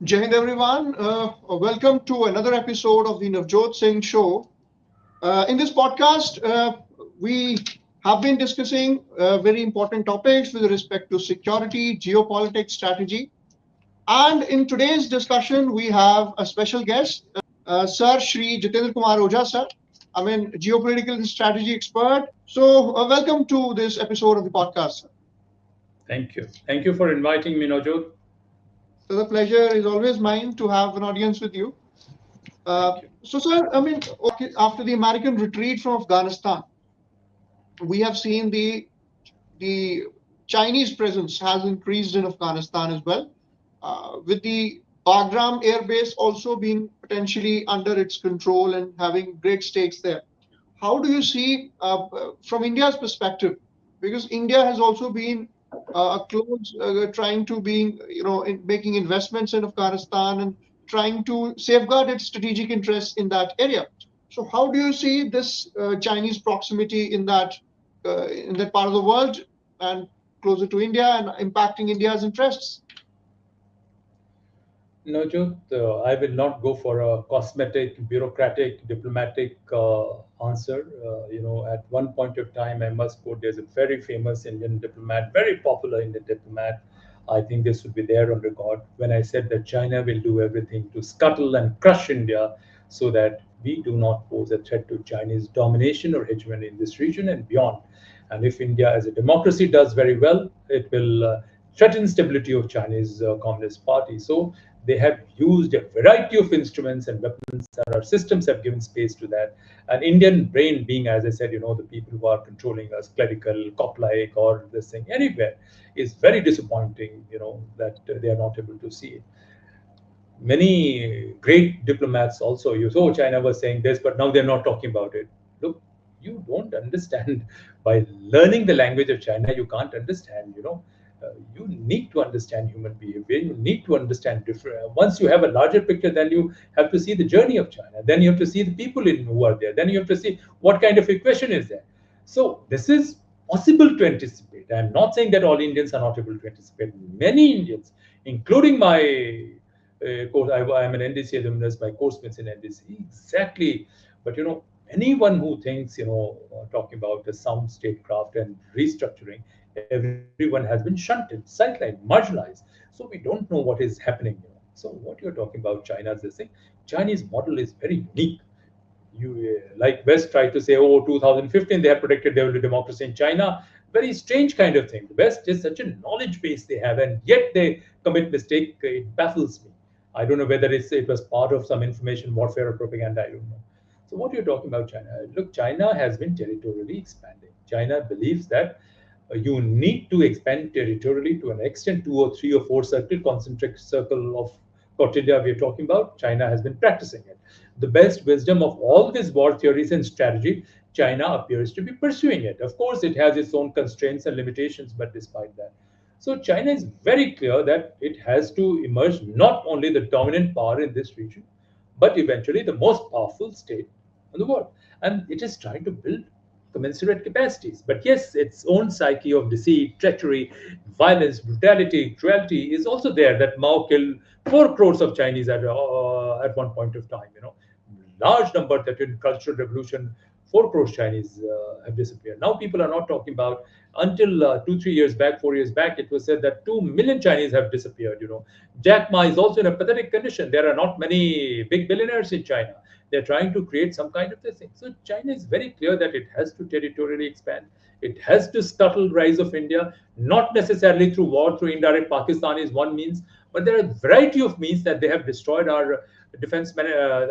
Jai Hind everyone. Welcome to another episode of the Navjot Singh Show. In this podcast, we have been discussing very important topics with respect to security, geopolitics, strategy. And in today's discussion, we have a special guest, Sir Shri Jitendra Kumar Ojha, sir. Geopolitical and strategy expert. So, welcome to this episode of the podcast, sir. Thank you. Thank you for inviting me, Nojot. So, the pleasure is always mine to have an audience with you. Thank you. Sir, after the American retreat from Afghanistan, we have seen the Chinese presence has increased in Afghanistan as well, with the Bagram Air Base also being potentially under its control and having great stakes there. How do you see from India's perspective? Because India has also been close, trying to being making investments in Afghanistan and trying to safeguard its strategic interests in that area. So, how do you see this Chinese proximity in that part of the world and closer to India and impacting India's interests? Nojot, I will not go for a cosmetic, bureaucratic, diplomatic answer. At one point of time, I must quote, there's a very famous Indian diplomat, very popular Indian diplomat. I think this would be there on record when I said that China will do everything to scuttle and crush India so that we do not pose a threat to Chinese domination or hegemony in this region and beyond. And if India as a democracy does very well, it will threaten stability of Chinese Communist Party. So they have used a variety of instruments and weapons, and our systems have given space to that. An Indian brain being, as I said, the people who are controlling us, clerical, cop-like, or this thing anywhere, is very disappointing, that they are not able to see it. Many great diplomats also use, oh, China was saying this, but now they're not talking about it. Look, you don't understand. By learning the language of China, you can't understand, you need to understand human behavior. You need to understand different. Once you have a larger picture, then you have to see the journey of China. Then you have to see the people who are there. Then you have to see what kind of equation is there. So this is possible to anticipate. I'm not saying that all Indians are not able to anticipate. Many Indians, including my course, I'm an NDC alumnus. My course mates in NDC, exactly. But anyone who thinks, talking about the sound statecraft and restructuring, everyone has been shunted, sidelined, marginalized. So we don't know what is happening. So what you're talking about, China's this thing, Chinese model is very unique. You like West tried to say, oh, 2015 they have predicted there will be democracy in China. Very strange kind of thing. The West is such a knowledge base they have, and yet they commit mistake. It baffles me. I don't know whether it was part of some information warfare or propaganda. I don't know. So what you're talking about, China? Look, China has been territorially expanding. China believes that you need to expand territorially to an extent, two or three or four circle, concentric circle of Kautilya we're talking about. China has been practicing it. The best wisdom of all these war theories and strategy, China appears to be pursuing it. Of course, it has its own constraints and limitations, but despite that. So China is very clear that it has to emerge not only the dominant power in this region, but eventually the most powerful state in the world. And it is trying to build commensurate capacities. But yes, its own psyche of deceit, treachery, violence, brutality, cruelty is also there. That Mao killed 4 crores of Chinese at one point of time. Large number that in cultural revolution, 4 crores Chinese have disappeared. Now people are not talking about until 2, 3 years back, 4 years back, it was said that 2 million Chinese have disappeared. Jack Ma is also in a pathetic condition. There are not many big billionaires in China. They're trying to create some kind of this thing. So China is very clear that it has to territorially expand. It has to scuttle rise of India, not necessarily through war, through indirect Pakistan is one means, but there are a variety of means that they have destroyed our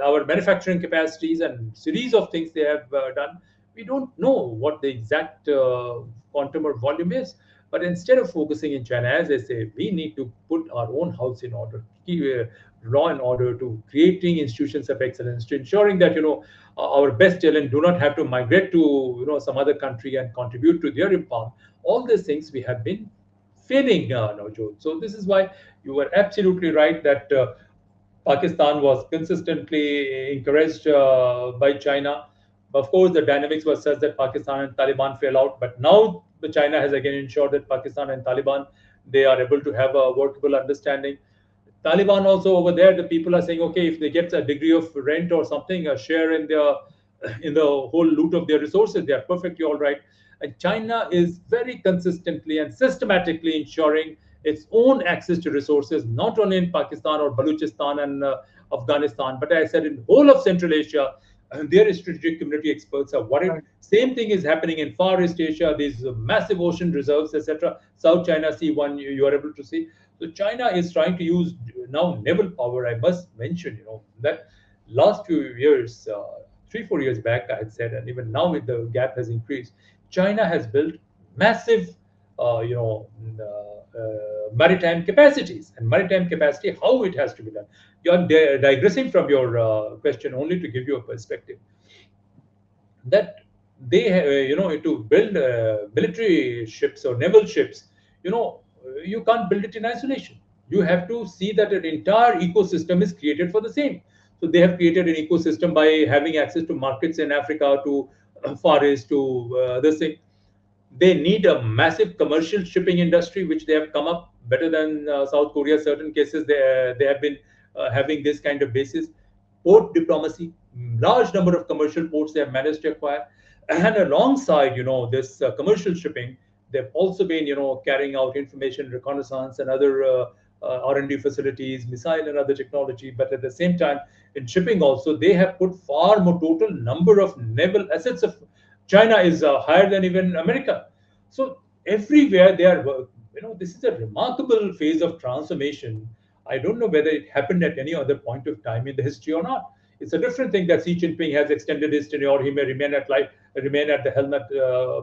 our manufacturing capacities and series of things they have done. We don't know what the exact quantum or volume is, but instead of focusing in China, as I say, we need to put our own house in order, keep law and order, to creating institutions of excellence, to ensuring that our best talent do not have to migrate to some other country and contribute to their empowerment. All these things we have been failing now, Joe. So this is why you were absolutely right that Pakistan was consistently encouraged by China. Of course, the dynamics were such that Pakistan and Taliban fell out, but now China has again ensured that Pakistan and Taliban, they are able to have a workable understanding. Taliban also over there, the people are saying, okay, if they get a degree of rent or something, a share in their in the whole loot of their resources, they are perfectly all right. And China is very consistently and systematically ensuring its own access to resources, not only in Pakistan or Balochistan and Afghanistan, but as I said, in whole of Central Asia. And their strategic community experts are worried. Right. Same thing is happening in Far East Asia. These massive ocean reserves, etc. South China Sea, one you are able to see. So China is trying to use now naval power. I must mention, that last few years, 3 4 years back, I had said, and even now the gap has increased. China has built massive, maritime capacities, and maritime capacity, how it has to be done. You're digressing from your question only to give you a perspective that to build military ships or naval ships, you can't build it in isolation. You have to see that an entire ecosystem is created for the same. So they have created an ecosystem by having access to markets in Africa, to Far East, to this thing. They need a massive commercial shipping industry, which they have come up better than South Korea. Certain cases they have been having this kind of basis. Port diplomacy, large number of commercial ports they have managed to acquire, and alongside this commercial shipping, they've also been carrying out information reconnaissance and other R&D facilities, missile and other technology. But at the same time, in shipping also, they have put far more total number of naval assets of China is higher than even America. So everywhere they are, this is a remarkable phase of transformation. I don't know whether it happened at any other point of time in the history or not. It's a different thing that Xi Jinping has extended his tenure. He may remain at life, remain at the helm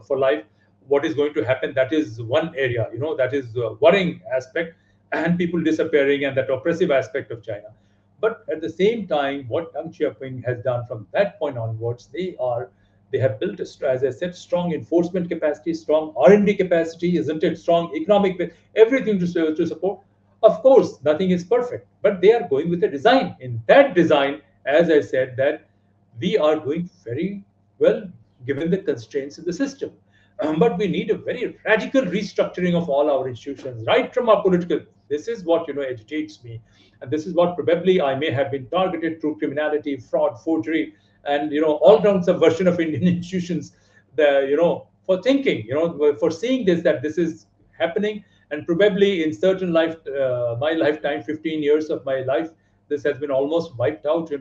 for life. What is going to happen? That is one area, that is a worrying aspect, and people disappearing and that oppressive aspect of China. But at the same time, what Deng Xiaoping has done from that point onwards, they have built, as I said, strong enforcement capacity, strong R&D capacity, isn't it? Strong economic, everything to support. Of course, nothing is perfect, but they are going with a design. In that design, as I said, that we are doing very well given the constraints in the system. But we need a very radical restructuring of all our institutions, right from our political. This is what agitates me, and this is what probably I may have been targeted through criminality, fraud, forgery, and all round subversion of Indian institutions. For thinking, for seeing this, that this is happening, and probably in certain my lifetime, 15 years of my life, this has been almost wiped out.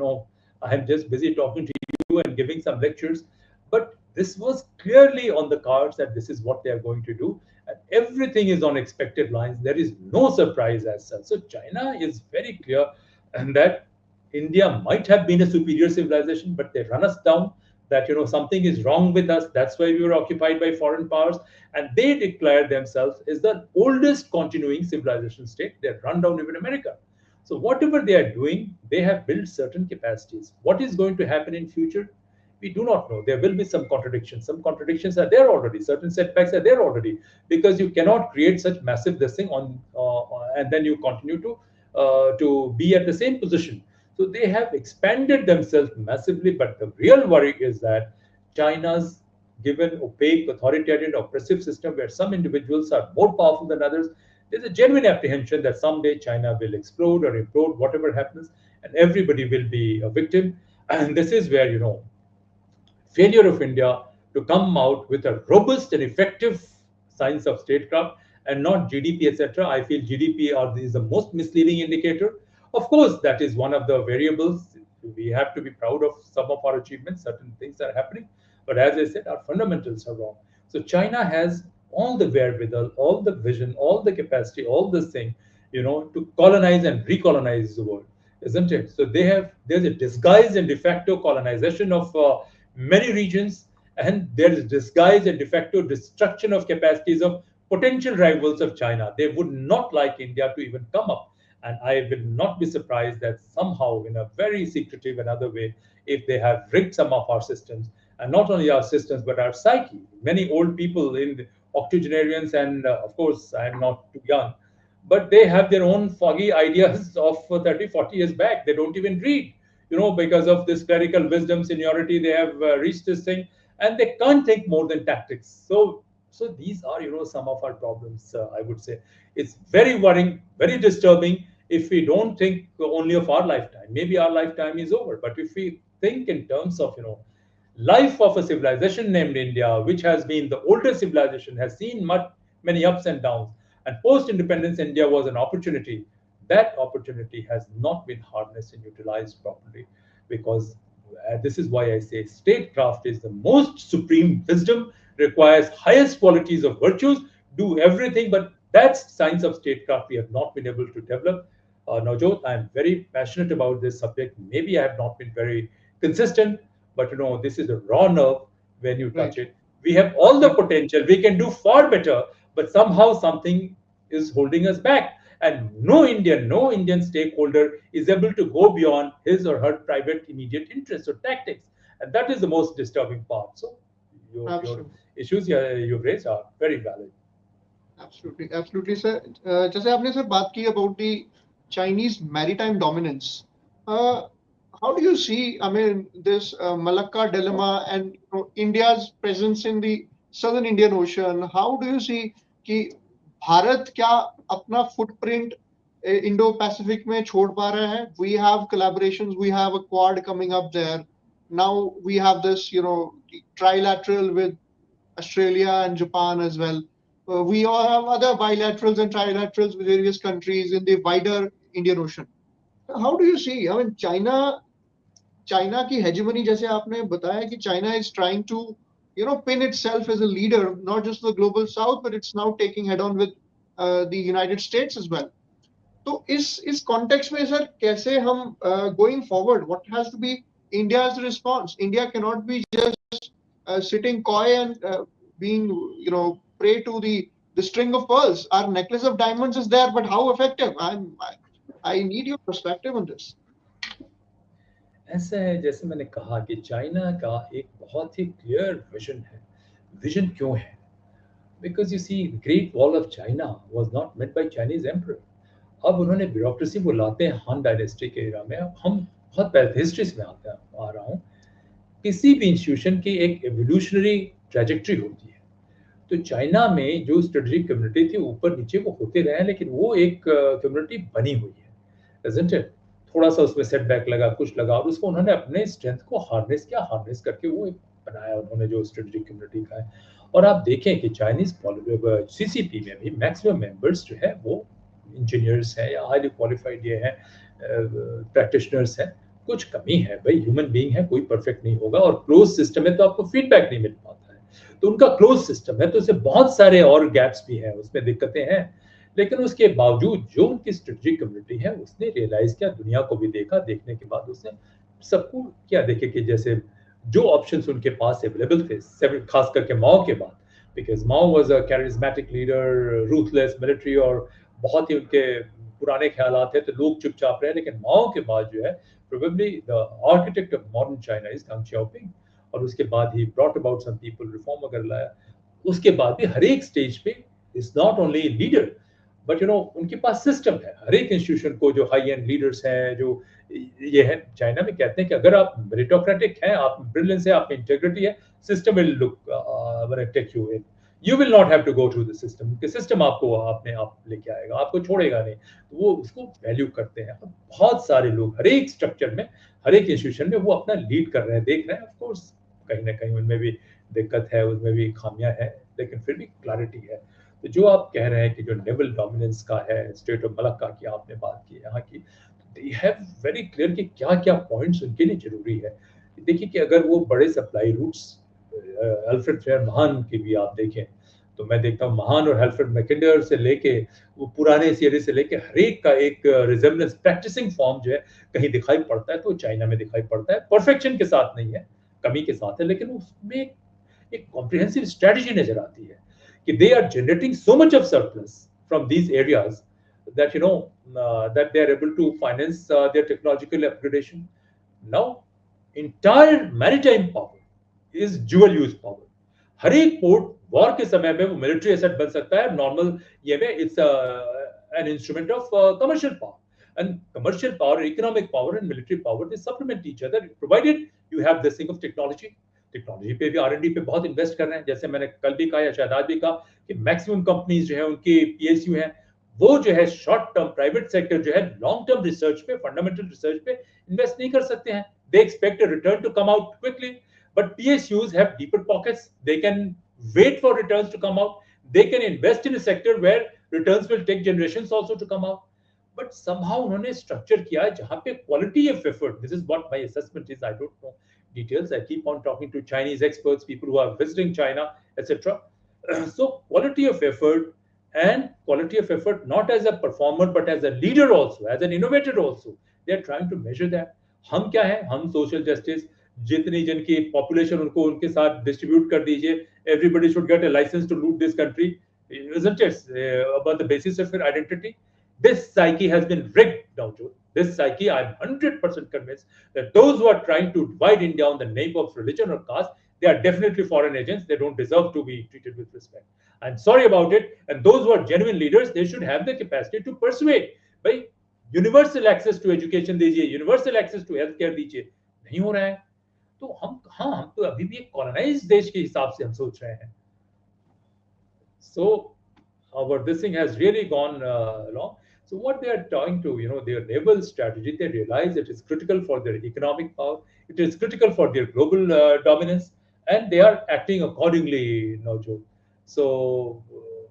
I'm just busy talking to you and giving some lectures, but this was clearly on the cards that this is what they are going to do, and everything is on expected lines. There is no surprise as such. So China is very clear, and that India might have been a superior civilization, but they run us down. That something is wrong with us. That's why we were occupied by foreign powers, and they declare themselves as the oldest continuing civilization state. They run down even America. So whatever they are doing, they have built certain capacities. What is going to happen in future? We do not know. There will be some contradictions. Some contradictions are there already. Certain setbacks are there already, because you cannot create such massive this thing on and then you continue to be at the same position. So they have expanded themselves massively. But the real worry is that China's given opaque, authoritarian, oppressive system where some individuals are more powerful than others. There's a genuine apprehension that someday China will explode or implode, whatever happens, and everybody will be a victim. And this is where failure of India to come out with a robust and effective science of statecraft and not GDP, etc. I feel GDP is the most misleading indicator. Of course, that is one of the variables. We have to be proud of some of our achievements. Certain things are happening, but as I said, our fundamentals are wrong. So China has all the wherewithal, all the vision, all the capacity, all this thing, to colonize and recolonize the world, isn't it? So there's a disguised and de facto colonization of many regions, and there is disguised and de facto destruction of capacities of potential rivals of China. They would not like India to even come up. And I will not be surprised that somehow, in a very secretive and other way, if they have rigged some of our systems, and not only our systems, but our psyche. Many old people in the octogenarians, and of course, I'm not too young, but they have their own foggy ideas of 30, 40 years back. They don't even read, because of this clerical wisdom, seniority, they have reached this thing, and they can't think more than tactics. So these are, some of our problems, I would say. It's very worrying, very disturbing, if we don't think only of our lifetime, maybe our lifetime is over. But if we think in terms of, life of a civilization named India, which has been the oldest civilization, has seen many ups and downs, and post-independence India was an opportunity. That opportunity has not been harnessed and utilized properly, because this is why I say statecraft is the most supreme wisdom, requires highest qualities of virtues, do everything, but that's science of statecraft we have not been able to develop. Navjot, I am very passionate about this subject. Maybe I have not been very consistent, but this is a raw nerve when you touch Right. it. We have all the Right. potential. We can do far better, but somehow something is holding us back. And no Indian stakeholder is able to go beyond his or her private immediate interests or tactics. And that is the most disturbing part. So your Absolutely. issues you've raised are very valid. Absolutely, absolutely, sir. जैसे आपने sir बात की about the Chinese maritime dominance. Uh, how do you see, I mean, this Malacca dilemma and India's presence in the southern Indian Ocean? How do you see कि भारत क्या अपना footprint Indo-Pacific में छोड़ पा रहा है? We have collaborations, we have a Quad coming up there. Now we have this, trilateral with Australia and Japan as well. We all have other bilaterals and trilaterals with various countries in the wider Indian Ocean. How do you see? I mean, China की hegemony जैसे आपने बताया कि China is trying to, pin itself as a leader, not just the global South, but it's now taking head on with the United States as well. तो इस context में sir कैसे हम going forward? What has to be India's response? India cannot be just sitting coy and being, prey to the string of pearls. Our necklace of diamonds is there, but how effective? I need your perspective on this. ऐसा है, जैसे मैंने कहा कि China का एक बहुत ही क्लियर विजन है. विजन क्यों है? Because you see, great wall of China was not made by Chinese emperor. अब उन्होंने ब्यूरोक्रेसी को लाते हैं हान डायनेस्टी के एरा में. अब हम बहुत पहले हिस्ट्री में आ रहा हूँ. किसी भी इंस्टीट्यूशन की एक एवोल्यूशनरी ट्रेजेक्ट्री होती है. तो चाइना में जो स्ट्रेटेजिक कम्युनिटी थी, ऊपर नीचे वो होते रहे हैं, लेकिन वो एक कम्युनिटी बनी हुई है, isn't it? थोड़ा सा उसमें सेटबैक लगा, कुछ लगा, और उसको उन्होंने अपने स्ट्रेंथ को हार्नेस किया, हार्नेस करके वो एक बनाया उन्होंने जो स्ट्रेटेजिक कम्युनिटी का है. और आप देखें कि चाइनीज सीसीपी में भी मैक्सिमम मेंबर्स जो है वो इंजीनियर्स हैं या हाईली क्वालिफाइड ये हैं, प्रैक्टिशनर्स हैं. कुछ कमी है भाई, ह्यूमन बीइंग है, कोई परफेक्ट नहीं होगा, और क्लोज सिस्टम है तो आपको फीडबैक नहीं मिल पाता है. तो उनका क्लोज सिस्टम है, तो उससे बहुत सारे और गैप्स भी हैं, उसमें दिक्कतें हैं. लेकिन उसके बावजूद जो उनकी स्ट्रेटेजिक कम्युनिटी है, उसने रियलाइज किया, दुनिया को भी देखा, देखने के बाद उसने सबको क्या देखे कि जैसे जो ऑप्शंस उनके पास अवेलेबल थे, खास करके माओ के बाद, because Mao was a charismatic leader, ruthless military, और बहुत ही उनके पुराने ख्यालात थे, तो लोग चुपचाप रहे. लेकिन माओ के बाद जो है, probably the architect of modern China is Deng Xiaoping. और उसके बाद ही brought about some people, reform वगैरह लाया. उसके बाद भी हर एक स्टेज पे is not only leader, but उनके पास सिस्टम है. हर एक इंस्टीट्यूशन को जो हाई एंड लीडर्स हैं, जो ये है, चाइना में कहते हैं कि अगर आप मेरिटोक्रेटिक हैं, आप ब्रिलियंस है, आप में इंटेग्रिटी है, system will look take you in. You will not have to go through the system, कि सिस्टम आपको अपने आप लेके आएगा, आपको छोड़ेगा नहीं. तो वो उसको वैल्यू करते हैं. और बहुत सारे लोग हर एक स्ट्रक्चर में, हर एक इंस्टीट्यूशन में वो अपना लीड कर रहे हैं, देख रहे हैं. ऑफ कोर्स कहीं ना कहीं उनमें भी दिक्कत है, उसमें भी खामियां हैं, लेकिन फिर भी क्लैरिटी है. तो जो आप कह रहे हैं कि जो नेवल डोमिनेंस का है, स्टेट ऑफ मलक्का की आपने बात की, यहाँ की, दे हैव वेरी क्लियर कि क्या क्या पॉइंट्स उनके लिए जरूरी है. देखिए कि अगर वो बड़े सप्लाई रूट्स, अल्फ्रेड फेयर महान की भी आप देखें, तो मैं देखता हूँ महान और हेल्फ्रेड मैकेंडर से लेके वो पुराने सीरीज से लेके हर एक का एक रिजेम्बलेंस, प्रैक्टिसिंग फॉर्म जो है कहीं दिखाई पड़ता है, तो चाइना में दिखाई पड़ता है. परफेक्शन के साथ नहीं है, कमी के साथ है, लेकिन उसमें एक कॉम्प्रिहेंसिव स्ट्रेटजी नजर आती है कि they are generating so much of surplus from these areas that that they are able to finance their technological upgradation. Now entire maritime power is dual use power. हर एक पोर्ट वॉर के समय में वो military asset बन सकता है, normal ये में it's an instrument of commercial power. And commercial power, economic power and military power, they supplement each other, provided you have this thing of technology. Technology पे भी R&D पे बहुत इन्वेस्ट कर रहे हैं. जैसे मैंने कल भी कहा या शायद आज भी कहा कि मैक्सिमम कंपनीज जो है उनकी पीएसयू हैं, वो जो है शॉर्ट टर्म प्राइवेट सेक्टर जो है लॉन्ग टर्म रिसर्च पे, फंडामेंटल रिसर्च पे इन्वेस्ट नहीं कर सकते हैं. They expect a return to come out quickly. But PSUs have deeper pockets. They can wait for returns to come out. They can invest in a sector where returns will take generations also to come out. But somehow उन्होंने structure किया है जहाँ पे quality of effort. This is what my assessment is. I don't know details. I keep on talking to Chinese experts, people who are visiting China, etc. So quality of effort, and quality of effort not as a performer but as a leader also, as an innovator also. They are trying to measure that. हम क्या है, हम social justice, जितनी जिनकी population उनको उनके साथ distribute कर दीजिए, everybody should get a licence to loot this country, isn't it, about the basis of your identity? This psyche has been rigged now, Joe. This psyche, I'm 100% convinced that those who are trying to divide India on the name of religion or caste, they are definitely foreign agents. They don't deserve to be treated with respect. I'm sorry about it. And those who are genuine leaders, they should have the capacity to persuade. By universal access to education दीजिए, universal access to health care दीजिए, नहीं हो रहा है. तो हम हाँ, हम तो अभी भी एक कॉलोनाइज देश के हिसाब से हम सोच रहे हैं. So our this thing has really gone along. So what they are trying to, their naval strategy, they realize it is critical for their economic power, it is critical for their global dominance, and they are acting accordingly now, Joe. So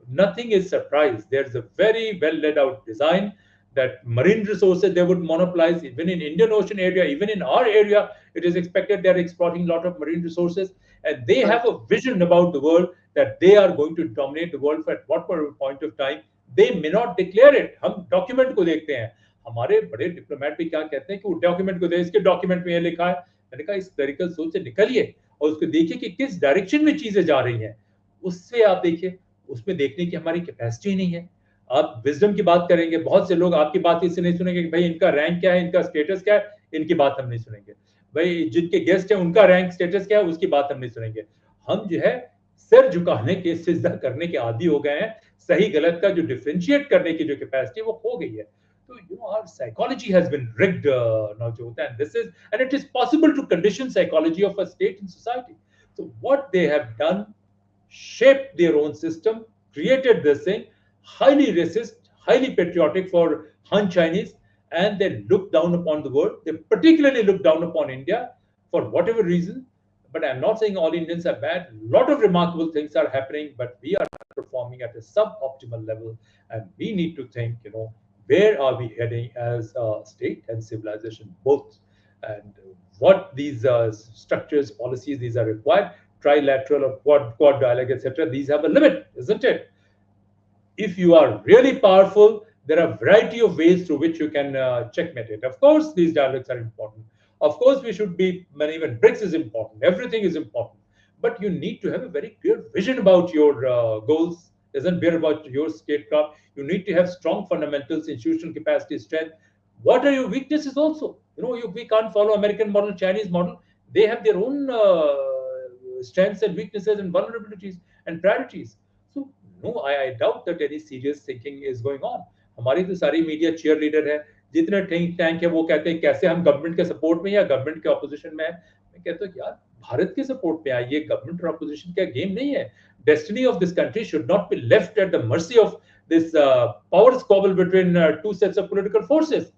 nothing is surprise. There's a very well laid out design that marine resources they would monopolize, even in Indian Ocean area, even in our area. It is expected they are exploiting a lot of marine resources, and they have Correct. a vision about the world that they are going to dominate the world at whatever point of time. They may not declare it. हम document को देखते हैं, हमारे बड़े diplomat भी क्या कहते हैं कि वो डॉक्यूमेंट को दे, इसके डॉक्यूमेंट में ये लिखा है. मैंने कहा इस तरीके सोच से निकलिए और उसको देखिए कि किस डायरेक्शन में चीजें जा रही हैं. उससे आप देखिए, उसमें देखने की हमारी कैपेसिटी नहीं है. आप विजडम की बात करेंगे, बहुत से लोग आपकी बात इससे नहीं सुनेंगे कि भाई इनका रैंक क्या है, इनका स्टेटस क्या है, इनकी बात हम नहीं सुनेंगे. भाई जिनके गेस्ट हैं उनका रैंक स्टेटस क्या है, उसकी बात हम नहीं सुनेंगे. हम जो है सिर झुकाने के, सिजदा करने के आदी हो गए हैं. सही गलत का जो डिफरेंशिएट करने की जो कैपेसिटी वो खो गई है. तो our psychology has been rigged now, Jyoti, and it is possible to condition psychology of a state and society. So what they have done, shaped their own system, created this thing, highly racist, highly patriotic for Han Chinese, and they look down upon the world. They particularly look down upon India for whatever reason. But I'm not saying all Indians are bad. A lot of remarkable things are happening, but we are performing at a suboptimal level, and we need to think, where are we heading as a state and civilization both, and what these structures, policies, these are required, trilateral or quad dialogue, etc. These have a limit, isn't it? If you are really powerful, there are a variety of ways through which you can checkmate it. Of course, these dialogues are important. Of course, we should be, even BRICS is important. Everything is important. But you need to have a very clear vision about your goals, isn't clear about your statecraft. You need to have strong fundamentals, institutional capacity, strength. What are your weaknesses also? We can't follow American model, Chinese model. They have their own strengths and weaknesses and vulnerabilities and priorities. So no, I doubt that any serious thinking is going on. हमारी तो सारी media cheer leader है, जितने think tank है वो कहते हैं कैसे हम गवर्नमेंट के सपोर्ट में या गवर्नमेंट के ऑपोजिशन में है. मैं कहता हूँ यार भारत के सपोर्ट में आइए, गवर्नमेंट और ऑपोजिशन का गेम नहीं है. Destiny of this country should not be left at the mercy of this power squabble between two sets of political forces,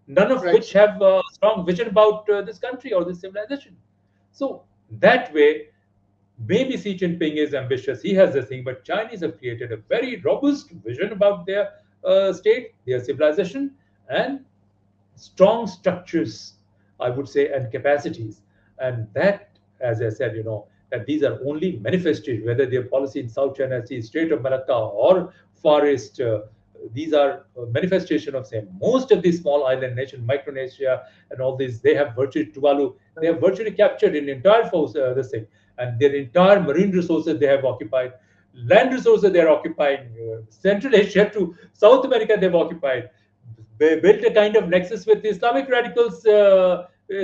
none of Right. which have a strong vision about this country or this civilization. So that way, maybe Xi Jinping is ambitious, he has this thing, but Chinese have created a very robust vision about their state, their civilization, and strong structures, I would say, and capacities. And that, as I said, that these are only manifestations, whether their policy in South China Sea, Strait of Malacca, or Far East, these are manifestation of same. Most of these small island nations, Micronesia and all these, they have virtually Tuvalu, they have virtually captured in entire force this thing, and their entire marine resources they have occupied, land resources they are occupying, Central Asia to South America they've occupied, built a kind of nexus with Islamic radicals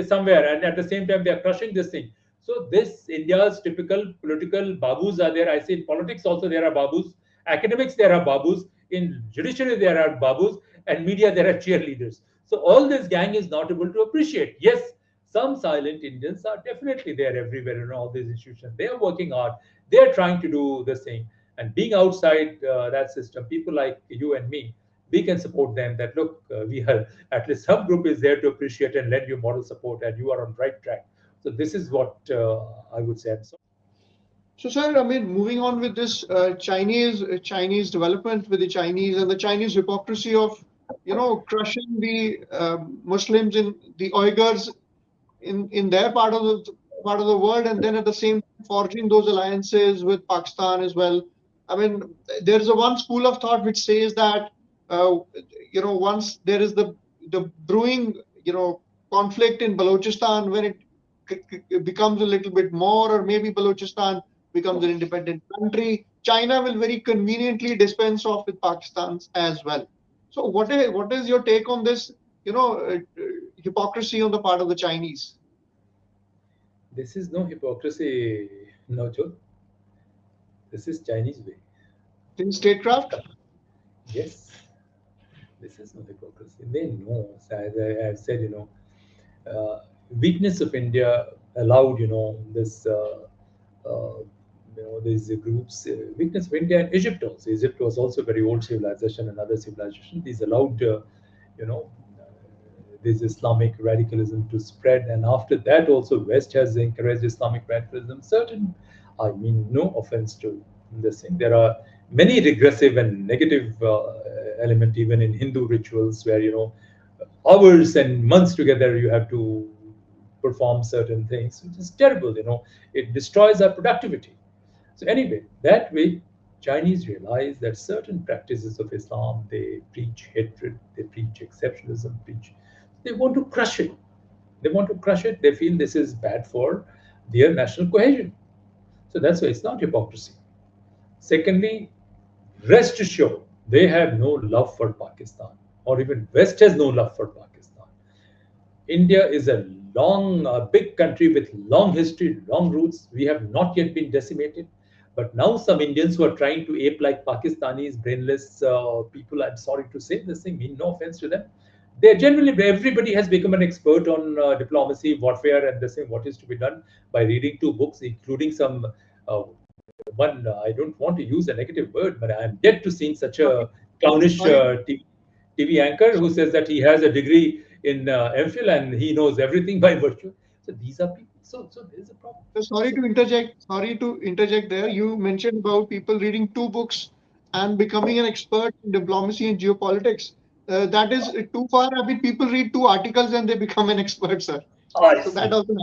somewhere, and at the same time they are crushing this thing. So this India's typical political babus are there. I say in politics also there are babus, academics there are babus, in judiciary there are babus, and media there are cheerleaders. So all this gang is not able to appreciate. Yes, some silent Indians are definitely there everywhere in all these institutions. They are working hard. They are trying to do this thing. And being outside that system, people like you and me, we can support them. That look, we have at least some group is there to appreciate and lend you moral support, and you are on right track. So this is what I would say. So So, sir, I mean, moving on with this Chinese development with the Chinese and the Chinese hypocrisy of, crushing the Muslims in the Uyghurs in their part of the world, and then at the same time forging those alliances with Pakistan as well. I mean, there is a one school of thought which says that uh, once there is the brewing conflict in Balochistan, when it becomes a little bit more, or maybe Balochistan becomes an independent country, China will very conveniently dispense off with Pakistan as well. So, what is your take on this? Hypocrisy on the part of the Chinese. this is no hypocrisy, no joke. This is Chinese way. In statecraft? Yes, this is no hypocrisy. They know, as I have said, weakness of India allowed, this, uh, these groups, weakness of India and Egypt also. Egypt was also a very old civilization, another civilization. These allowed, you know, this Islamic radicalism to spread, and after that also West has encouraged Islamic radicalism. Certain, I mean, no offense to this thing. There are many regressive and negative element even in Hindu rituals where hours and months together you have to perform certain things, which is terrible. It destroys our productivity. So anyway, that way, Chinese realize that certain practices of Islam, they preach hatred, they preach exceptionalism, preach. They want to crush it. They want to crush it. They feel this is bad for their national cohesion. So that's why it's not hypocrisy. Secondly, rest assured, they have no love for Pakistan, or even West has no love for Pakistan. India is a big country with long history, long roots. We have not yet been decimated. But now some Indians who are trying to ape like Pakistanis, brainless people, I'm sorry to say this thing, mean no offense to them. They're generally, everybody has become an expert on diplomacy, warfare, and the same what is to be done by reading two books, including some uh, one. I don't want to use a negative word, but I'm yet to see such Sorry, a clownish sorry, TV anchor who says that he has a degree in MPhil and he knows everything by virtue. So these are people. So there's a problem. sorry So to interject. Sorry to interject there. You mentioned about people reading two books and becoming an expert in diplomacy and geopolitics. That is too far. I mean, people read two articles and they become an expert, sir. I So that see. also.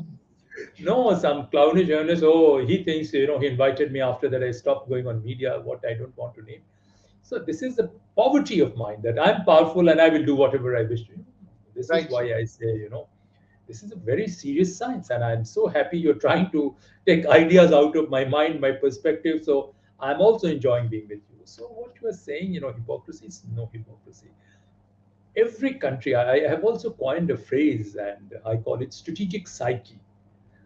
No, some clownish journalist. Oh, he thinks he invited me after that. I stopped going on media. What I don't want to name. So this is the poverty of mind that I'm powerful and I will do whatever I wish to. This is Right, sir. why I say, this is a very serious science, and I'm so happy you're trying to take ideas out of my mind, my perspective. So I'm also enjoying being with you. So what you are saying, hypocrisy is no hypocrisy. Every country, I have also coined a phrase, and I call it strategic psyche.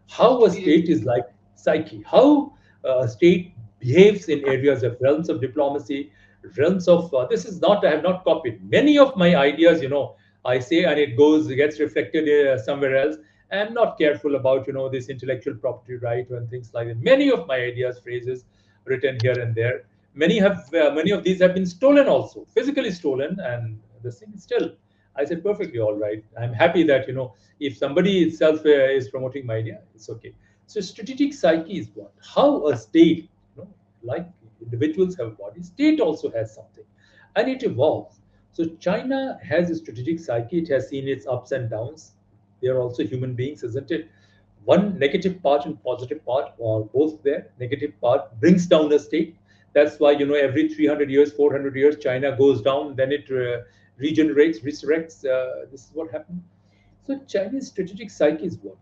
How a Strategic. state is like psyche, how a state behaves in areas of realms of diplomacy, realms of this is not, I have not copied many of my ideas. I say and it gets reflected somewhere else. I'm not careful about this intellectual property right and things like that. Many of my ideas, phrases written here and there, many of these have been stolen, also physically stolen, and the thing is still, I said, perfectly all right. I'm happy that if somebody itself is promoting my idea, it's okay. So strategic psyche is what? How a state, like individuals have a body, state also has something, and it evolves. So China has a strategic psyche. It has seen its ups and downs. They are also human beings, isn't it? One negative part and positive part are both there. Negative part brings down a state. That's why every 300 years, 400 years, China goes down, then it regenerates, resurrects. This is what happened. So Chinese strategic psyche is what?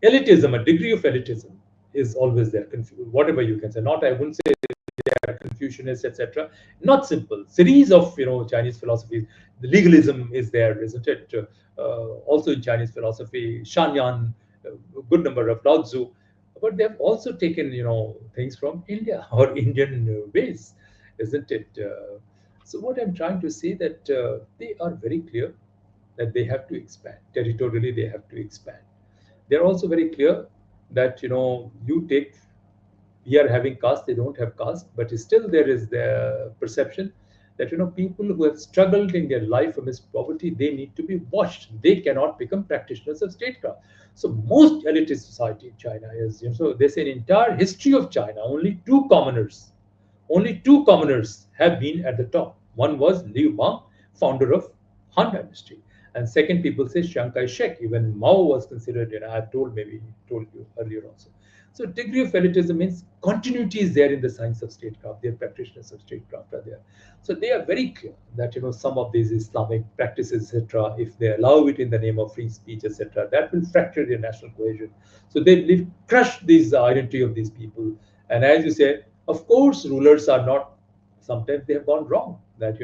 Elitism, a degree of elitism is always there. Whatever you can say. Not, I wouldn't say they are Confucianists, etc. Not simple. Series of Chinese philosophies. The legalism is there, isn't it? Also in Chinese philosophy, Shanyan, a good number of Lao Tzu, but they have also taken things from India or Indian ways, isn't it? So what I'm trying to say that they are very clear that they have to expand territorially. They have to expand. They're also very clear that you take, we are having caste, they don't have caste, but still there is the perception that people who have struggled in their life amidst poverty, they need to be watched. They cannot become practitioners of statecraft. So most elitist society in China is, so they say in entire history of China, only two commoners have been at the top. One was Liu Bang, founder of Han Dynasty. And second, people say Chiang Kai-shek. Even Mao was considered, I've told maybe told you earlier also. So degree of elitism means continuity is there in the science of statecraft. Their practitioners of statecraft are there. So they are very clear that some of these Islamic practices, etc., if they allow it in the name of free speech, etc., that will fracture their national cohesion. So they crush this identity of these people. And as you say, of course, rulers are not. Sometimes they have gone wrong. That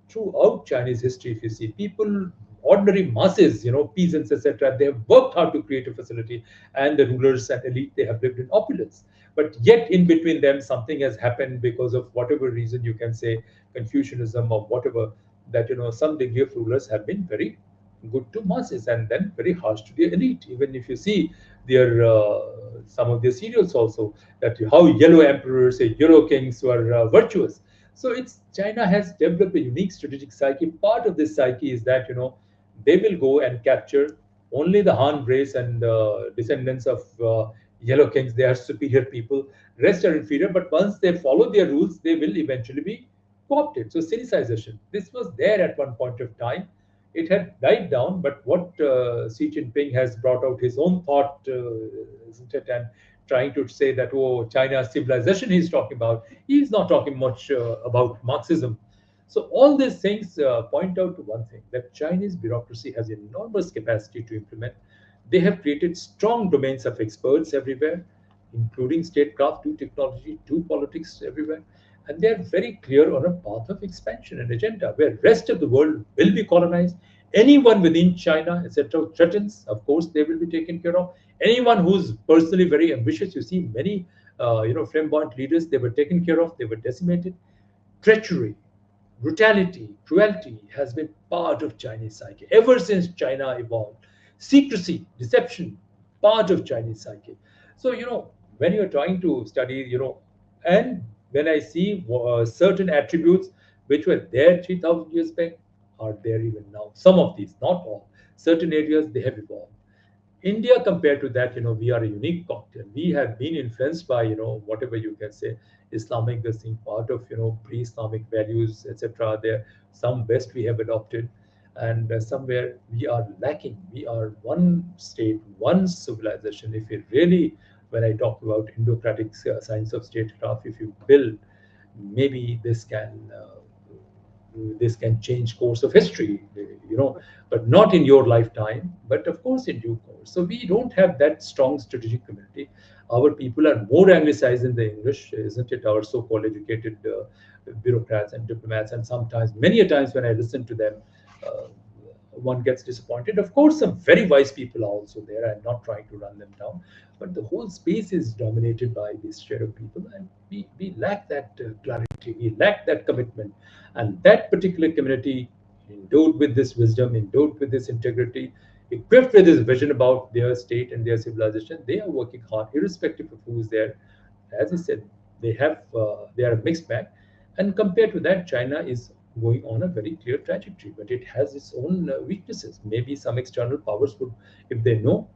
throughout Chinese history, if you see people, ordinary masses, peasants, etc., they have worked hard to create a facility, and the rulers and elite, they have lived in opulence. But yet, in between them, something has happened because of whatever reason you can say, Confucianism or whatever, that some degree of rulers have been very good to masses and then very harsh to the elite. Even if you see their some of their serials also, that how yellow emperors, say yellow kings were virtuous. So it's China has developed a unique strategic psyche. Part of this psyche is that they will go and capture only the Han race and descendants of yellow kings. They are superior people. Rest are inferior. But once they follow their rules, they will eventually be co-opted. So Sinicization. This was there at one point of time. It had died down, but what Xi Jinping has brought out his own thought, isn't it, and trying to say that, oh, China's civilization he's talking about, he's not talking much about Marxism. So all these things point out to one thing, that Chinese bureaucracy has enormous capacity to implement. They have created strong domains of experts everywhere, including statecraft to technology to politics everywhere. And they are very clear on a path of expansion and agenda where rest of the world will be colonized. Anyone within China, etc., threatens, of course, they will be taken care of. Anyone who's personally very ambitious, you see many, flamboyant leaders, they were taken care of, they were decimated. Treachery, brutality, cruelty has been part of Chinese psyche ever since China evolved. Secrecy, deception, part of Chinese psyche. So, when you're trying to study, and when I see certain attributes which were there 3,000 years back are there even now. Some of these, not all. Certain areas, they have evolved. India, compared to that, we are a unique cocktail. We have been influenced by, whatever you can say, Islamic, this thing, part of, pre-Islamic values, etc. There, some West we have adopted, and somewhere we are lacking. We are one state, one civilization. If you really, when I talk about Indocratic science of statecraft, if you build, maybe this can change course of history, but not in your lifetime, but of course in due course. So we don't have that strong strategic community. Our people are more anglicized in the English, isn't it? Our so-called educated bureaucrats and diplomats, and sometimes, many a times when I listen to them, uh, one gets disappointed. Of course, some very wise people are also there. I'm not trying to run them down, but the whole space is dominated by this share of people, and we lack that clarity, we lack that commitment. And that particular community, endowed with this wisdom, endowed with this integrity, equipped with this vision about their state and their civilization, they are working hard, irrespective of who is there. As I said, they are a mixed bag, and compared to that, China is going on a very clear trajectory, but it has its own weaknesses. Maybe some external powers would, if they know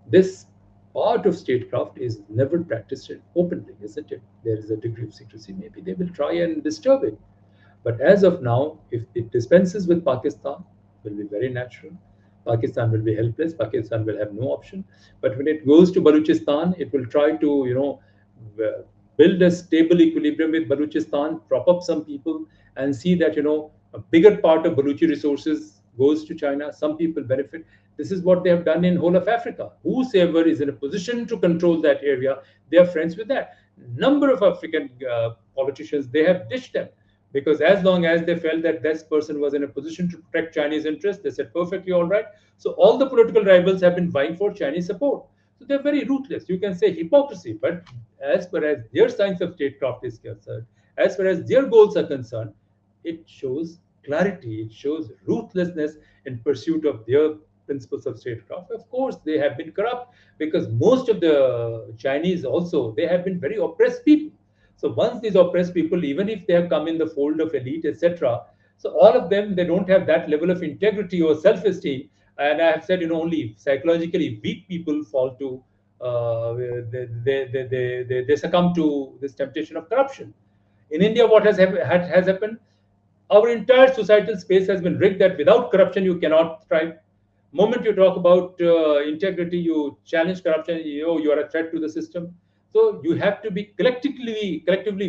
this part of statecraft is never practiced openly, isn't it? There is a degree of secrecy. Maybe they will try and disturb it. But as of now, if it dispenses with Pakistan, will be very natural. Pakistan will be helpless. Pakistan will have no option. But when it goes to Balochistan, it will try to, build a stable equilibrium with Balochistan, prop up some people, and see that, a bigger part of Baluchi resources goes to China. Some people benefit. This is what they have done in whole of Africa. Whosoever is in a position to control that area, they are friends with that. Number of African politicians, they have ditched them, because as long as they felt that this person was in a position to protect Chinese interests, they said perfectly all right. So all the political rivals have been vying for Chinese support. So they're very ruthless. You can say hypocrisy, but as far as their science of statecraft is concerned, as far as their goals are concerned, it shows clarity, it shows ruthlessness in pursuit of their principles of statecraft. Of course, they have been corrupt, because most of the Chinese also, they have been very oppressed people. So once these oppressed people, even if they have come in the fold of elite, etc., so all of them, they don't have that level of integrity or self-esteem. And I have said, only psychologically weak people fall to, they succumb to this temptation of corruption. In India, what has happened? Our entire societal space has been rigged that without corruption you cannot thrive. Moment you talk about integrity, you challenge corruption, you are a threat to the system. So you have to be collectively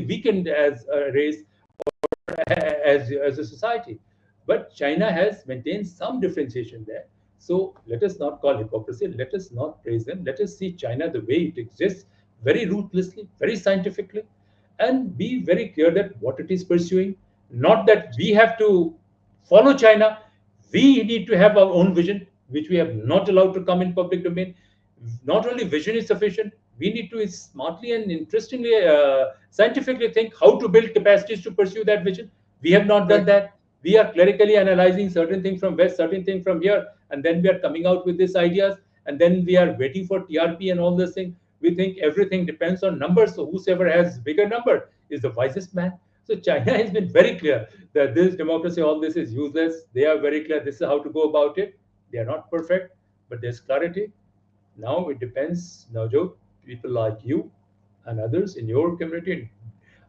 weakened as a race, as a society. But China has maintained some differentiation there. So let us not call hypocrisy, let us not praise them, let us see China the way it exists, very ruthlessly, very scientifically, and be very clear that what it is pursuing, not that we have to follow China. We need to have our own vision, which we have not allowed to come in public domain. Not only vision is sufficient, we need to smartly and interestingly, scientifically think how to build capacities to pursue that vision. We have not done Right. that. We are clerically analyzing certain things from West, certain things from here, and then we are coming out with these ideas, and then we are waiting for TRP and all this thing. We think everything depends on numbers, so whosoever has bigger number is the wisest man. So China has been very clear that this democracy, all this is useless. They are very clear. This is how to go about it. They are not perfect, but there's clarity. Now it depends, Navjot, people like you and others in your community,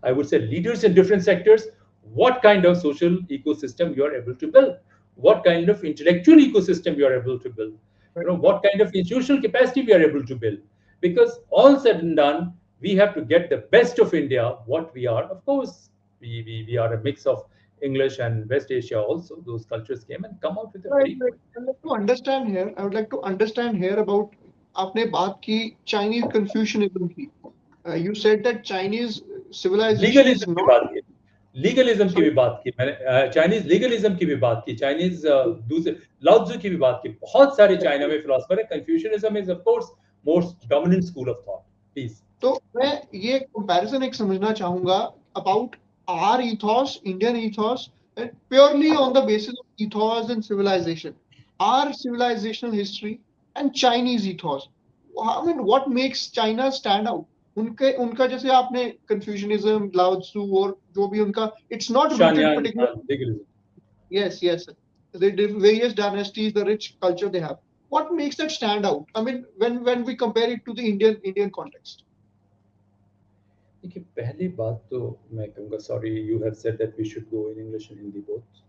I would say leaders in different sectors, what kind of social ecosystem you are able to build, what kind of intellectual ecosystem you are able to build, Right. what kind of institutional capacity we are able to build. Because all said and done, we have to get the best of India, what we are. Of course, we are a mix of English and West Asia also. Those cultures came and come out with a Right, very right. I'd like to understand here. I would like to understand here about आपने बात की Chinese Confucianism की. You said that Chinese civilization is legalism की not. बात की, legalism की Sorry. भी बात की मैंने, चाइनीज लीगलिज्म की भी बात की, चाइनीज दूसरे लाओत्जू की भी बात की, बहुत सारे चाइना में फिलोसफर है. Confucianism is of course most dominant school of thought. Please. तो मैं ये कंपैरिजन एक समझना चाहूंगा about our ethos, Indian ethos, and purely on the basis of ethos and civilization, our civilizational history and Chinese ethos. I mean, what makes China stand out? उनके उनका जैसे आपने confucianism, Lao Tzu और जो भी उनका, it's not rooted शानयान particularly. Legalism. Yes, yes. The various dynasties, the rich culture they have. What makes that stand out? I mean, when we compare it to the Indian context. देखिए, पहली बात तो मैं कहूँगा, sorry you have said that we should go in English and Hindi both.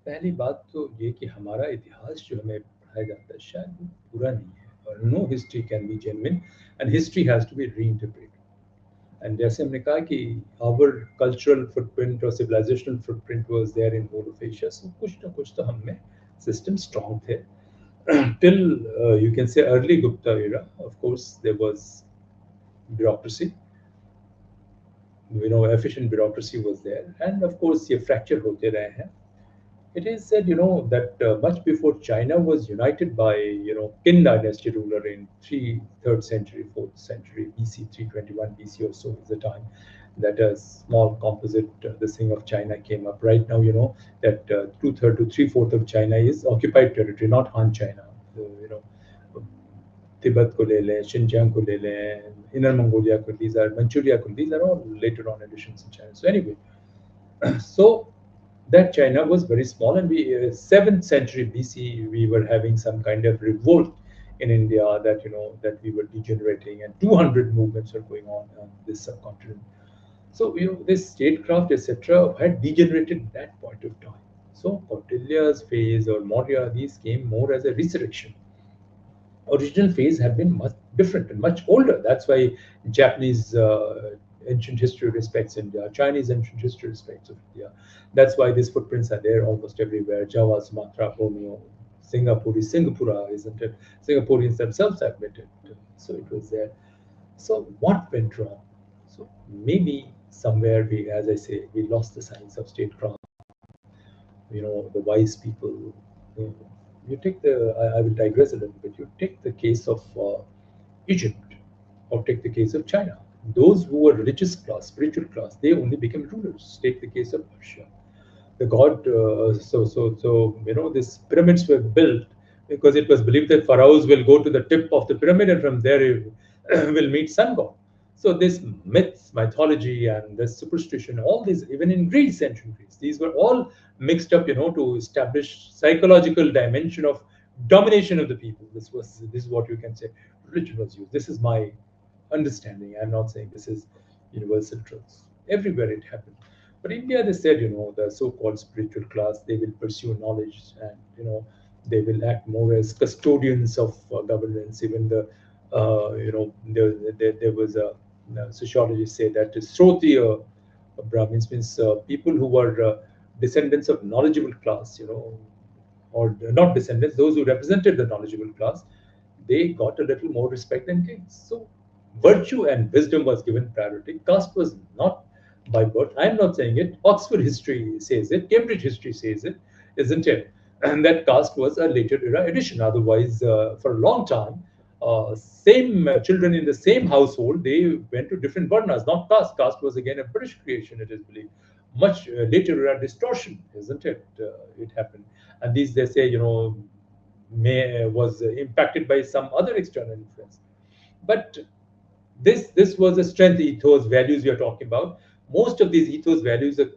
पहली बात तो ये कि हमारा इतिहास जो हमें पढ़ाया जाता है शायद वो पूरा नहीं है, और no history can be genuine and history has to be reinterpreted. And जैसे हमने कहा कि आवर कल्चरल फुटप्रिंट और civilizational footprint was there in whole of Asia, so कुछ ना कुछ तो हमने सिस्टम स्ट्रॉन्ग थे till you can say early Gupta era. Of course there was bureaucracy, efficient bureaucracy was there, and of course ये fracture होते रहे हैं. It is said, that much before China was united by, Qin dynasty ruler in 3rd century, 4th century BC, 321 BC or so is the time that a small composite, this thing of China came up. Right now, that 2/3 to 3/4 of China is occupied territory, not Han China. So, Tibet ko le le, Xinjiang ko le le, Inner Mongolia ko, these are Manchuria ko, these are all later on additions in China. So anyway, so that China was very small, and we 7th century BC we were having some kind of revolt in India that that we were degenerating, and 200 movements were going on this subcontinent. So this statecraft etc. had degenerated at that point of time. So Kautilya's phase or Maurya, these came more as a resurrection. Original phase had been much different and much older. That's why Japanese ancient history respects India, Chinese ancient history respects of India. That's why these footprints are there almost everywhere. Java, Sumatra, Borneo, Singapura, isn't it? Singaporeans themselves admit it. So it was there. So what went wrong? So maybe somewhere we, as I say, we lost the science of statecraft. The wise people. You take I will digress a little bit. You take the case of Egypt, or take the case of China. Those who were religious class, spiritual class, they only became rulers. Take the case of Persia. The god, these pyramids were built because it was believed that pharaohs will go to the tip of the pyramid and from there will meet sun god. So this myths, mythology, and this superstition, all these, even in Greece, ancient Greece, these were all mixed up, to establish psychological dimension of domination of the people. This is what you can say. Religion was used. This is my understanding. I'm not saying this is universal truths. Everywhere it happened. But India, they said, the so-called spiritual class, they will pursue knowledge, and they will act more as custodians of governance. Even there was a sociologists say that Sroti Brahmins means people who were descendants of knowledgeable class, or not descendants, those who represented the knowledgeable class, they got a little more respect than kings. So virtue and wisdom was given priority. Caste was not by birth. I'm not saying it. Oxford history says it. Cambridge history says it, isn't it? And that caste was a later era addition. Otherwise, for a long time, same children in the same household, they went to different varnas, not caste. Caste was again a British creation, it is believed. Much later era distortion, isn't it? It happened. And these, they say, was impacted by some other external influence. But this was a strength ethos values we are talking about. Most of these ethos values of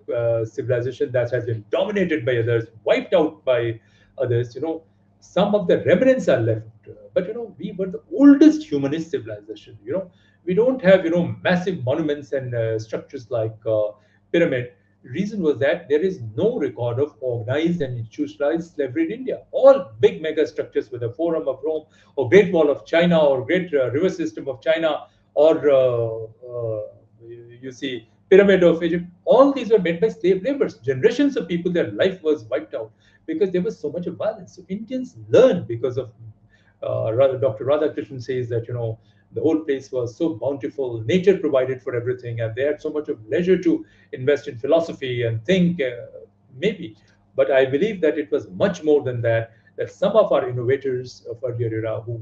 civilization that has been dominated by others, wiped out by others, some of the remnants are left. But we were the oldest humanist civilization. We don't have massive monuments and structures like pyramid. Reason was that there is no record of organized and institutionalized slavery in India. All big mega structures, whether Forum of Rome or Great Wall of China or Great River System of China, or you see Pyramid of Egypt, all these were made by slave laborers. Generations of people, their life was wiped out because there was so much of violence. So Indians learned because of Dr. Radhakrishnan says that the whole place was so bountiful, nature provided for everything, and they had so much of leisure to invest in philosophy and think, maybe. But I believe that it was much more than that. That some of our innovators of earlier era, who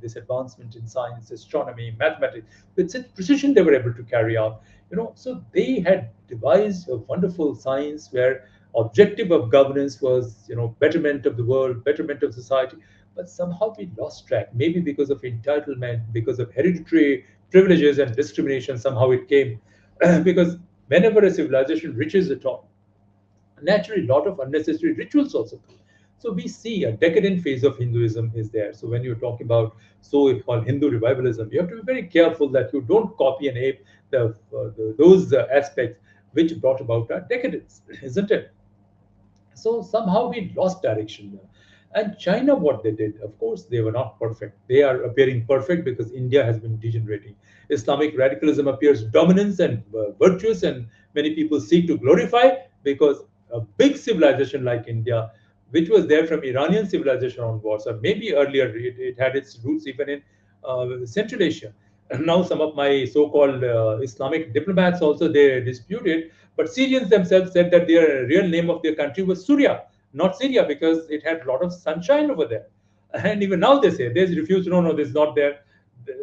this advancement in science, astronomy, mathematics, with such precision they were able to carry out. So they had devised a wonderful science where objective of governance was betterment of the world, betterment of society. But somehow we lost track, maybe because of entitlement, because of hereditary privileges and discrimination. Somehow it came because whenever a civilization reaches the top, naturally a lot of unnecessary rituals also come. So we see a decadent phase of Hinduism is there. So when you're talking about so-called Hindu revivalism, you have to be very careful that you don't copy and ape those aspects which brought about our decadence, isn't it? So somehow we lost direction. And China, what they did, of course, they were not perfect. They are appearing perfect because India has been degenerating. Islamic radicalism appears dominant and virtuous, and many people seek to glorify because a big civilization like India, which was there from Iranian civilization onwards, or maybe earlier, it had its roots even in Central Asia. And now some of my so-called Islamic diplomats also they disputed, but Syrians themselves said that their real name of their country was Surya, not Syria, because it had a lot of sunshine over there. And even now they say they refuse. No, no, this is not there.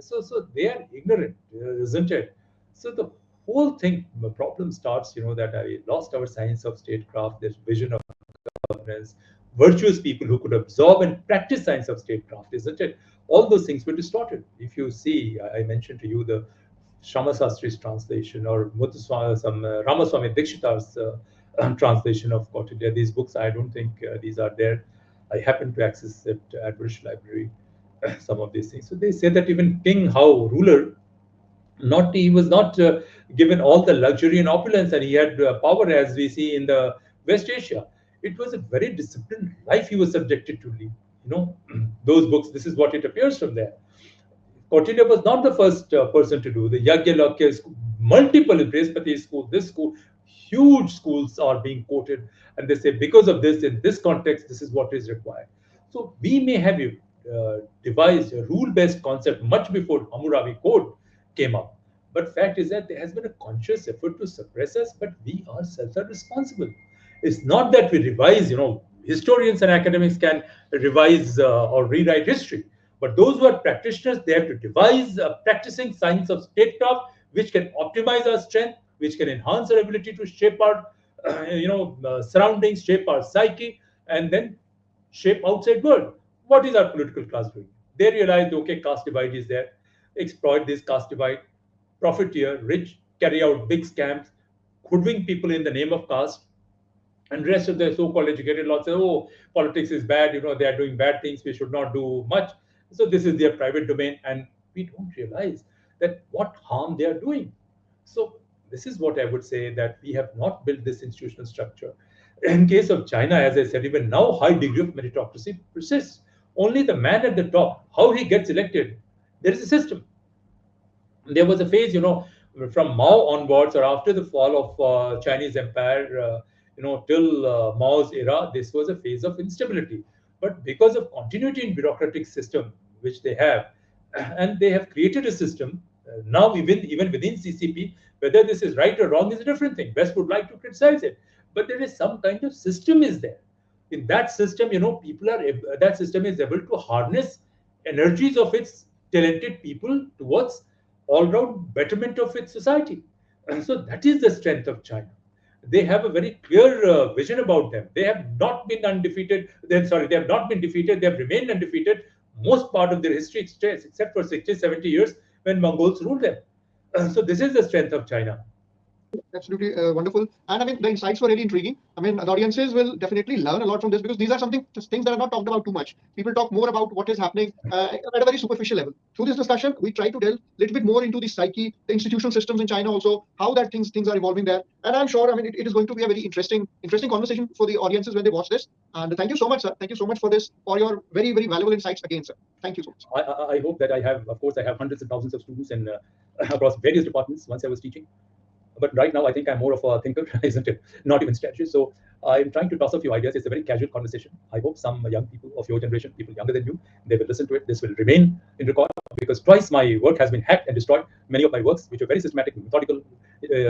So they are ignorant, isn't it? So the whole thing, the problem starts. That I lost our science of statecraft, this vision of governance, virtuous people who could absorb and practice science of statecraft, isn't it? All those things were distorted. If you see, I mentioned to you the Shama Shastri's translation, or Ramaswamy Dikshita's translation of Kautilya. These books, I don't think these are there. I happen to access it at British Library, some of these things. So they say that even King Hao, ruler, not he was not given all the luxury and opulence, and he had power as we see in the West Asia. It was a very disciplined life he was subjected to lead. Those books. This is what it appears from there. Kautilya was not the first person to do the Yagya school, multiple Brihaspati school, this school, huge schools are being quoted, and they say because of this, in this context, this is what is required. So we may have devised a rule-based concept much before Hammurabi Code came up. But fact is that there has been a conscious effort to suppress us, but we ourselves are responsible. It's not that we revise, historians and academics can revise or rewrite history. But those who are practitioners, they have to devise a practicing science of statecraft, which can optimize our strength, which can enhance our ability to shape our, surroundings, shape our psyche, and then shape outside world. What is our political class doing? They realize, okay, caste divide is there. Exploit this caste divide. profiteer, rich, carry out big scams, hoodwink people in the name of caste, and rest of the so-called educated lot say, oh, politics is bad, they are doing bad things, we should not do much. So this is their private domain, and we don't realize that what harm they are doing. So this is what I would say, that we have not built this institutional structure. In case of China, as I said, even now high degree of meritocracy persists. Only the man at the top, how he gets elected, there is a system. There was a phase, from Mao onwards, or after the fall of Chinese empire, till Mao's era, this was a phase of instability. But because of continuity in bureaucratic system, which they have, and they have created a system, now even within CCP, whether this is right or wrong is a different thing. West would like to criticize it, but there is some kind of system is there. In that system, that system is able to harness energies of its talented people towards all-round betterment of its society. And so that is the strength of China. They have a very clear vision about them. They have not been undefeated. They have not been defeated. They have remained undefeated most part of their history, except for 60, 70 years when Mongols ruled them. So this is the strength of China. Absolutely wonderful. And I mean, the insights were really intriguing. I mean, the audiences will definitely learn a lot from this, because these are things that are not talked about too much. People talk more about what is happening at a very superficial level. Through this discussion, we try to delve a little bit more into the psyche, the institutional systems in China also, how that things are evolving there. And I'm sure, I mean, it is going to be a very interesting conversation for the audiences when they watch this. And thank you so much, sir. Thank you so much for this, for your very, very valuable insights again, sir. Thank you so much. I hope that I have hundreds and thousands of students in across various departments once I was teaching. But right now, I think I'm more of a thinker, isn't it? Not even strategist. So I'm trying to toss a few ideas. It's a very casual conversation. I hope some young people of your generation, people younger than you, they will listen to it. This will remain in record, because twice my work has been hacked and destroyed. Many of my works, which are very systematic, methodical,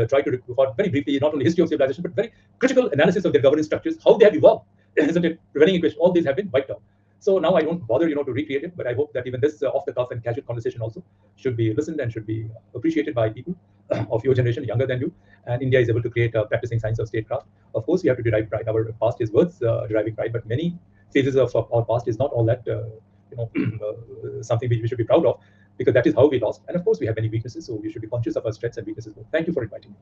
try to record very briefly not only history of civilization, but very critical analysis of their governance structures, how they have evolved, isn't it? Preventing equation, all these have been wiped out. So now I don't bother, to recreate it, but I hope that even this off-the-cuff and casual conversation also should be listened and should be appreciated by people of your generation, younger than you. And India is able to create a practicing science of statecraft. Of course, we have to derive pride. Our past is worth deriving pride, but many phases of our past is not all that, something we should be proud of, because that is how we lost. And of course, we have many weaknesses, so we should be conscious of our strengths and weaknesses. Thank you for inviting me.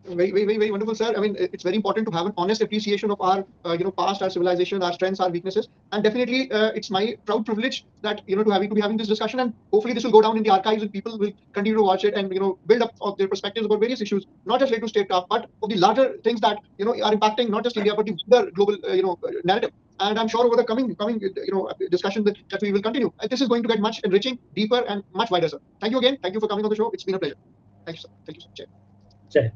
Very, very, very, very wonderful, sir. I mean, it's very important to have an honest appreciation of our, past, our civilization, our strengths, our weaknesses, and definitely, it's my proud privilege that to be having this discussion, and hopefully this will go down in the archives and people will continue to watch it and build up of their perspectives about various issues, not just related to statecraft, but of the larger things that are impacting not just India but the other global narrative. And I'm sure over the coming discussion that we will continue, this is going to get much enriching, deeper, and much wider, sir. Thank you again. Thank you for coming on the show. It's been a pleasure. Thank you, sir. Thank you, sir. Jai.